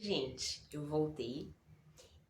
Gente, eu voltei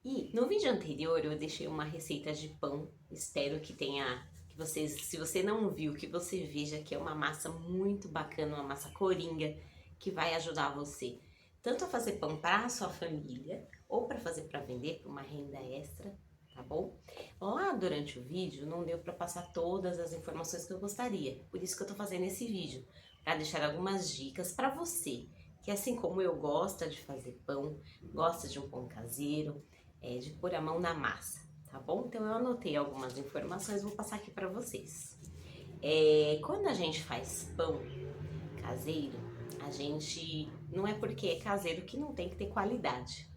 e no vídeo anterior eu deixei uma receita de pão. Espero que tenha, que vocês, se você não viu, que você veja que é uma massa muito bacana, uma massa coringa que vai ajudar você tanto a fazer pão para a sua família ou para fazer para vender, para uma renda extra, tá bom? Lá durante o vídeo não deu para passar todas as informações que eu gostaria, por isso que eu tô fazendo esse vídeo, para deixar algumas dicas para você que assim como eu gosta de fazer pão, gosta de um pão caseiro, de pôr a mão na massa, tá bom? Então eu anotei algumas informações, vou passar aqui para vocês. Quando a gente faz pão caseiro, a gente não é porque é caseiro que não tem que ter qualidade.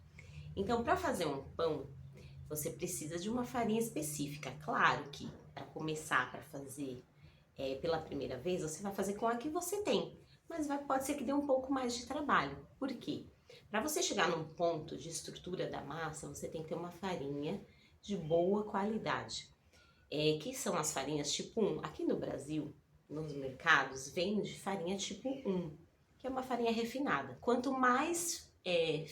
Então para fazer um pão, você precisa de uma farinha específica. Claro que para começar, para fazer pela primeira vez, você vai fazer com a que você tem, mas pode ser que dê um pouco mais de trabalho. Por quê? Para você chegar num ponto de estrutura da massa, você tem que ter uma farinha de boa qualidade. Que são as farinhas tipo 1. Aqui no Brasil, nos mercados, vende farinha tipo 1, que é uma farinha refinada. Quanto mais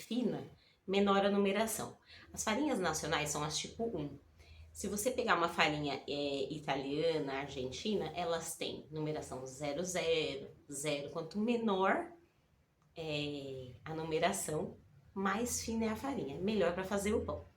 fina, menor a numeração. As farinhas nacionais são as tipo 1. Se você pegar uma farinha italiana, argentina, elas têm numeração 00, 0. Quanto menor a numeração, mais fina é a farinha, melhor para fazer o pão.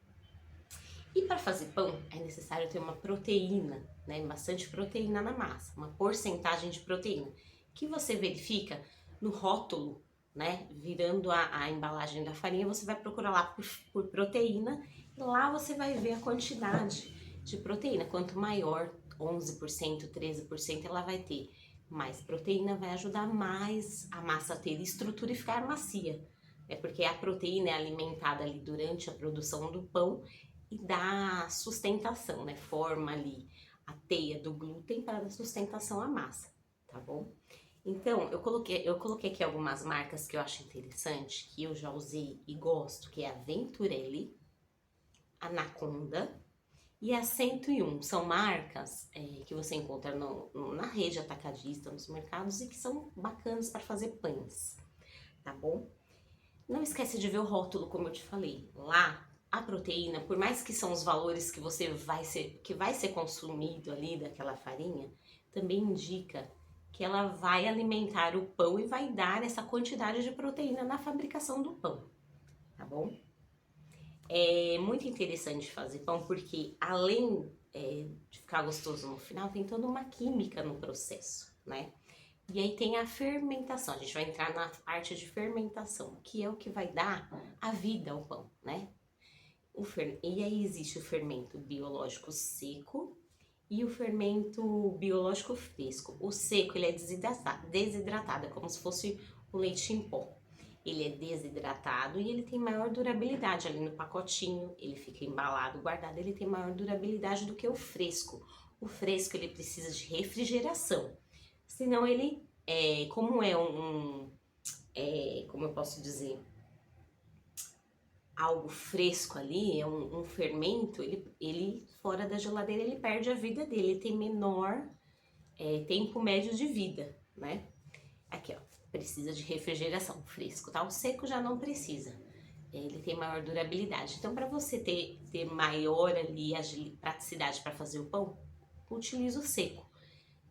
E para fazer pão é necessário ter uma proteína, né? Bastante proteína na massa, uma porcentagem de proteína, que você verifica no rótulo, né? Virando a embalagem da farinha, você vai procurar lá por proteína e lá você vai ver a quantidade de proteína. Quanto maior, 11%, 13% ela vai ter. Mais proteína vai ajudar mais a massa a ter estrutura e ficar macia. É porque a proteína é alimentada ali durante a produção do pão e dá sustentação, né? Forma ali a teia do glúten para dar sustentação à massa, tá bom? Então, eu coloquei aqui algumas marcas que eu acho interessante, que eu já usei e gosto, que é a Venturelli, Anaconda e a 101. São marcas que você encontra na rede atacadista, nos mercados e que são bacanas para fazer pães, tá bom? Não esquece de ver o rótulo, como eu te falei. Lá, a proteína, por mais que são os valores que vai ser consumido ali daquela farinha, também indica que ela vai alimentar o pão e vai dar essa quantidade de proteína na fabricação do pão, tá bom? É muito interessante fazer pão porque além de ficar gostoso no final, tem toda uma química no processo, né? E aí tem a fermentação, a gente vai entrar na parte de fermentação, que é o que vai dar a vida ao pão, né? E aí existe o fermento biológico seco e o fermento biológico fresco. O seco, ele é desidratado, é como se fosse o leite em pó. Ele é desidratado e ele tem maior durabilidade ali no pacotinho, ele fica embalado, guardado, ele tem maior durabilidade do que o fresco. O fresco, ele precisa de refrigeração, senão ele, como é como eu posso dizer, algo fresco ali, é um fermento, ele fora da geladeira ele perde a vida dele, ele tem menor tempo médio de vida, né? Aqui, ó, precisa de refrigeração, fresco, tá? O seco já não precisa, ele tem maior durabilidade. Então, para você ter maior ali praticidade para fazer o pão, utiliza o seco.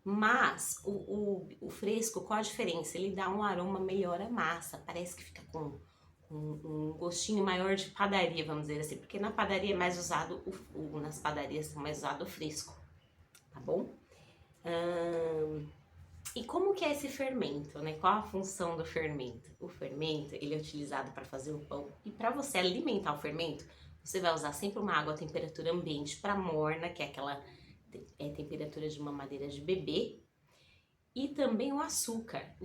Mas o fresco, qual a diferença? Ele dá um aroma melhor à massa, parece que fica com um gostinho maior de padaria, vamos dizer assim, porque na padaria é mais usado, nas padarias é mais usado o fresco, tá bom? E como que é esse fermento, né? Qual a função do fermento? O fermento, ele é utilizado para fazer o pão e para você alimentar o fermento, você vai usar sempre uma água a temperatura ambiente para morna, que é aquela temperatura de uma madeira de bebê, e também o açúcar.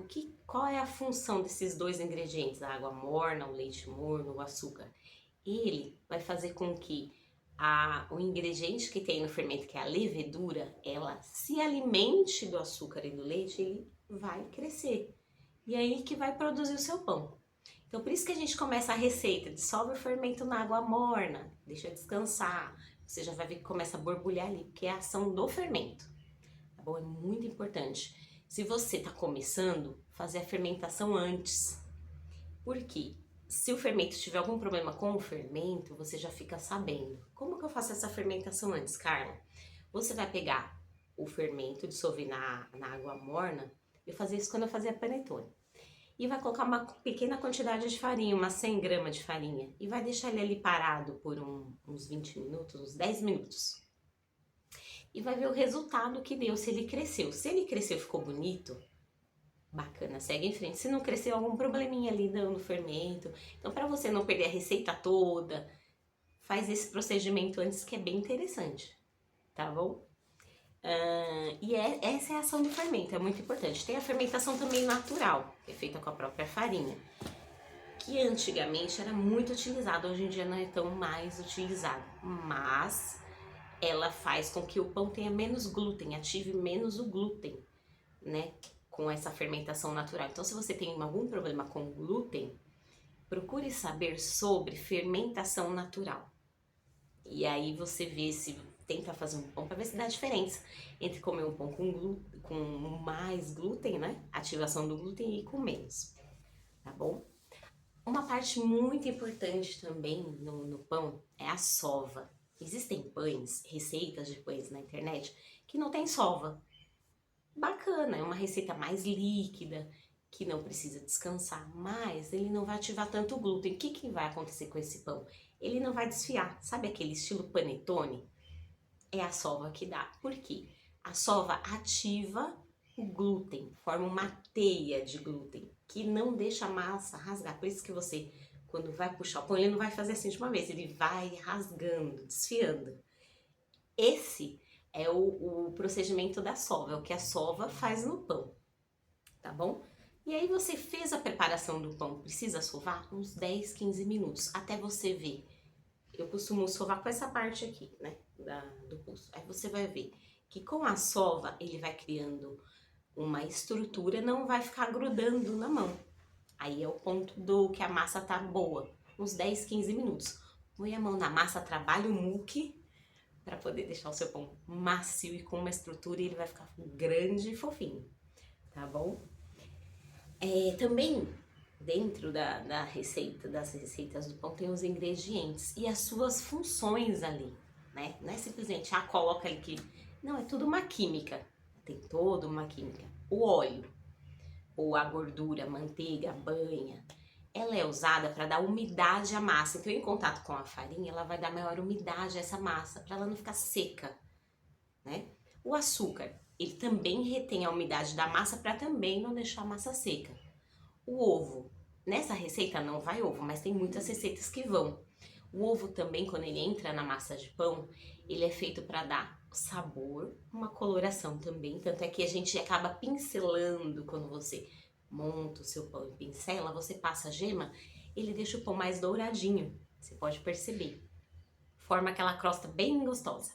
Qual é a função desses dois ingredientes, a água morna, o leite morno, o açúcar? Ele vai fazer com que o ingrediente que tem no fermento, que é a levedura, ela se alimente do açúcar e do leite, ele vai crescer. E aí que vai produzir o seu pão. Então, por isso que a gente começa a receita, dissolve o fermento na água morna, deixa descansar. Você já vai ver que começa a borbulhar ali, porque é a ação do fermento. Tá bom? É muito importante. Se você está começando, fazer a fermentação antes. Por quê? Se o fermento tiver algum problema com o fermento, você já fica sabendo. Como que eu faço essa fermentação antes, Carla? Você vai pegar o fermento, dissolver na água morna. Eu fazia isso quando eu fazia panetone. E vai colocar uma pequena quantidade de farinha, umas 100 gramas de farinha. E vai deixar ele ali parado por uns 20 minutos, uns 10 minutos. E vai ver o resultado que deu, se ele cresceu. Se ele cresceu e ficou bonito, bacana, segue em frente. Se não cresceu, algum probleminha ali no fermento. Então, para você não perder a receita toda, faz esse procedimento antes, que é bem interessante, tá bom? Essa é a ação do fermento, é muito importante. Tem a fermentação também natural, que é feita com a própria farinha, que antigamente era muito utilizada, hoje em dia não é tão mais utilizada, mas ela faz com que o pão tenha menos glúten, ative menos o glúten, né? Com essa fermentação natural. Então, se você tem algum problema com glúten, procure saber sobre fermentação natural. E aí você vê se tenta fazer um pão para ver se dá diferença entre comer um pão com mais glúten, né? Ativação do glúten, e com menos, tá bom? Uma parte muito importante também no pão é a sova. Existem pães, receitas de pães na internet que não tem sova. Bacana, é uma receita mais líquida, que não precisa descansar, mas ele não vai ativar tanto o glúten. O que vai acontecer com esse pão? Ele não vai desfiar. Sabe aquele estilo panetone? É a sova que dá. Por quê? A sova ativa o glúten, forma uma teia de glúten, que não deixa a massa rasgar. Por isso que você, quando vai puxar o pão, ele não vai fazer assim de uma vez, ele vai rasgando, desfiando. Esse é o procedimento da sova, é o que a sova faz no pão, tá bom? E aí você fez a preparação do pão, precisa sovar uns 10, 15 minutos, até você ver. Eu costumo sovar com essa parte aqui, né, do pulso. Aí você vai ver que com a sova ele vai criando uma estrutura, não vai ficar grudando na mão. Aí é o ponto do que a massa tá boa, uns 10, 15 minutos. Põe a mão na massa, trabalha o muque para poder deixar o seu pão macio e com uma estrutura, e ele vai ficar grande e fofinho, tá bom? Também dentro das receitas do pão tem os ingredientes e as suas funções ali, né? Não é simplesmente, coloca ali que... Não, é tudo uma química, tem toda uma química. O óleo, ou a gordura, a manteiga, a banha, ela é usada para dar umidade à massa. Então, em contato com a farinha, ela vai dar maior umidade a essa massa, para ela não ficar seca, né? O açúcar, ele também retém a umidade da massa para também não deixar a massa seca. O ovo, nessa receita não vai ovo, mas tem muitas receitas que vão. O ovo também, quando ele entra na massa de pão, ele é feito para dar sabor, uma coloração também. Tanto é que a gente acaba pincelando quando você monta o seu pão e pincela, você passa a gema, ele deixa o pão mais douradinho, você pode perceber. Forma aquela crosta bem gostosa.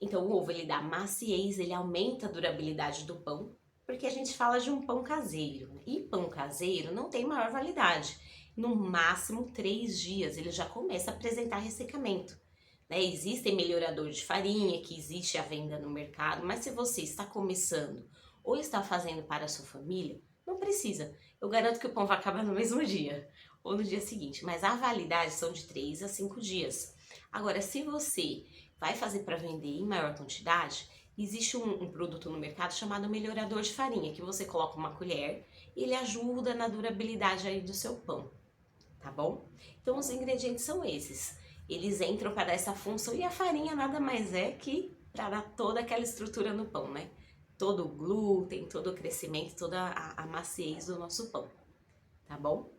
Então o ovo, ele dá maciez, ele aumenta a durabilidade do pão, porque a gente fala de um pão caseiro. E pão caseiro não tem maior validade. No máximo 3 dias ele já começa a apresentar ressecamento. Né? Existem melhoradores de farinha, que existe a venda no mercado, mas se você está começando ou está fazendo para a sua família, não precisa. Eu garanto que o pão vai acabar no mesmo dia ou no dia seguinte, mas a validade são de 3 a 5 dias. Agora, se você vai fazer para vender em maior quantidade, existe um produto no mercado chamado melhorador de farinha, que você coloca uma colher e ele ajuda na durabilidade aí do seu pão, tá bom? Então os ingredientes são esses, eles entram para dar essa função, e a farinha nada mais é que para dar toda aquela estrutura no pão, né? Todo o glúten, todo o crescimento, toda a maciez do nosso pão, tá bom?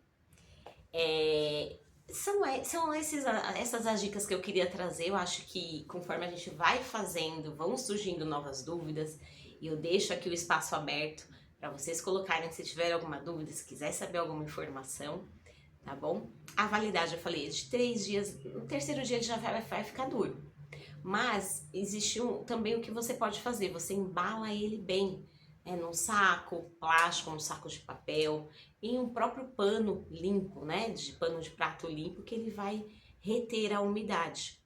São essas as dicas que eu queria trazer. Eu acho que conforme a gente vai fazendo, vão surgindo novas dúvidas, e eu deixo aqui o espaço aberto para vocês colocarem se tiver alguma dúvida, se quiser saber alguma informação, tá bom? A validade, eu falei, é de 3 dias, no terceiro dia ele já vai ficar duro. Mas existe também o que você pode fazer, você embala ele bem, num saco plástico, num saco de papel, em um próprio pano limpo, né, de pano de prato limpo, que ele vai reter a umidade.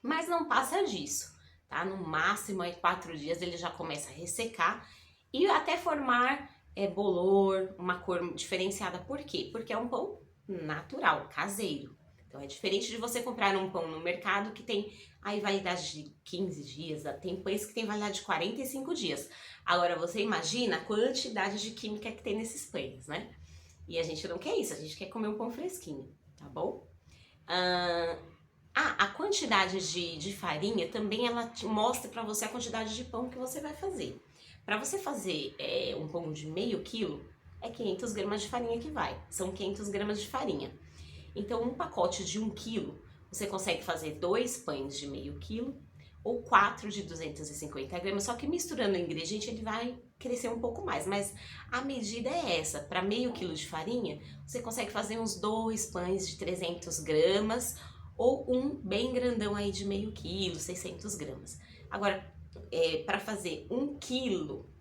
Mas não passa disso, tá? No máximo aí 4 dias ele já começa a ressecar e até formar bolor, uma cor diferenciada. Por quê? Porque é um pão natural, caseiro. Então é diferente de você comprar um pão no mercado que tem aí validade de 15 dias, tem pães que tem validade de 45 dias. Agora você imagina a quantidade de química que tem nesses pães, né? E a gente não quer isso, a gente quer comer um pão fresquinho, tá bom? A quantidade de farinha também ela te mostra para você a quantidade de pão que você vai fazer. Para você fazer um pão de meio quilo, é 500 gramas de farinha que vai. São 500 gramas de farinha. Então, um pacote de 1 quilo, você consegue fazer 2 pães de meio quilo ou 4 de 250 gramas. Só que misturando o ingrediente, ele vai crescer um pouco mais. Mas a medida é essa. Para meio quilo de farinha, você consegue fazer uns 2 pães de 300 gramas ou um bem grandão aí de meio quilo, 600 gramas. Agora, para fazer 1 quilo,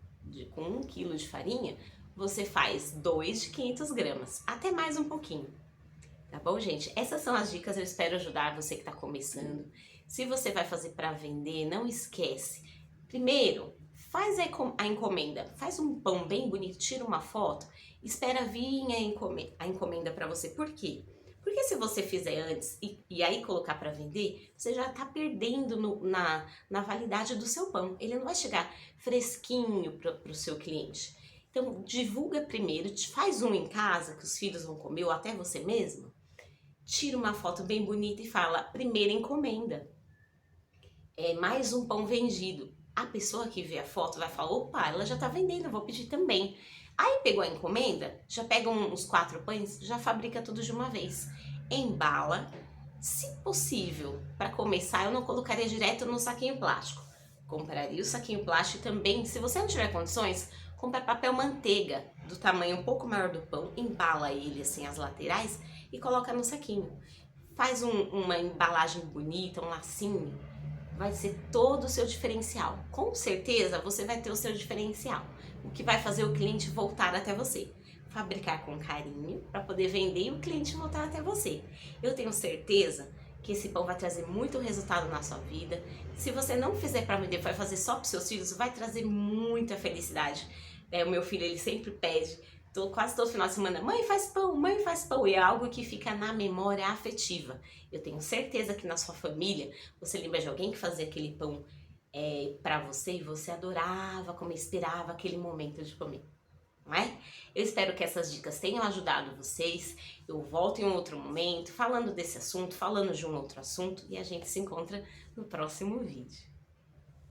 com 1 quilo de farinha, você faz 2 de 500 gramas, até mais um pouquinho. Tá bom, gente? Essas são as dicas, eu espero ajudar você que está começando. Se você vai fazer para vender, não esquece. Primeiro, faz a encomenda, faz um pão bem bonito, tira uma foto, espera vir a encomenda para você. Por quê? Porque se você fizer antes e aí colocar para vender, você já está perdendo na validade do seu pão. Ele não vai chegar fresquinho para o seu cliente. Então, divulga primeiro, faz um em casa que os filhos vão comer ou até você mesmo. Tira uma foto bem bonita e fala, primeira encomenda. É mais um pão vendido. A pessoa que vê a foto vai falar, opa, ela já tá vendendo, eu vou pedir também. Aí pegou a encomenda, já pega uns 4 pães, já fabrica tudo de uma vez. Embala, se possível, para começar eu não colocaria direto no saquinho plástico. Compraria o saquinho plástico e também, se você não tiver condições, compra papel manteiga do tamanho um pouco maior do pão, embala ele assim as laterais e coloca no saquinho. Faz uma embalagem bonita, um lacinho, vai ser todo o seu diferencial. Com certeza você vai ter o seu diferencial, o que vai fazer o cliente voltar até você. Fabricar com carinho para poder vender e o cliente voltar até você. Eu tenho certeza que esse pão vai trazer muito resultado na sua vida. Se você não fizer para vender, vai fazer só para os seus filhos, vai trazer muita felicidade. O meu filho, ele sempre pede, quase todo final de semana, mãe faz pão, e é algo que fica na memória afetiva. Eu tenho certeza que na sua família, você lembra de alguém que fazia aquele pão para você e você adorava, como esperava aquele momento de comer. Não é? Eu espero que essas dicas tenham ajudado vocês. Eu volto em um outro momento, falando desse assunto, falando de um outro assunto, e a gente se encontra no próximo vídeo.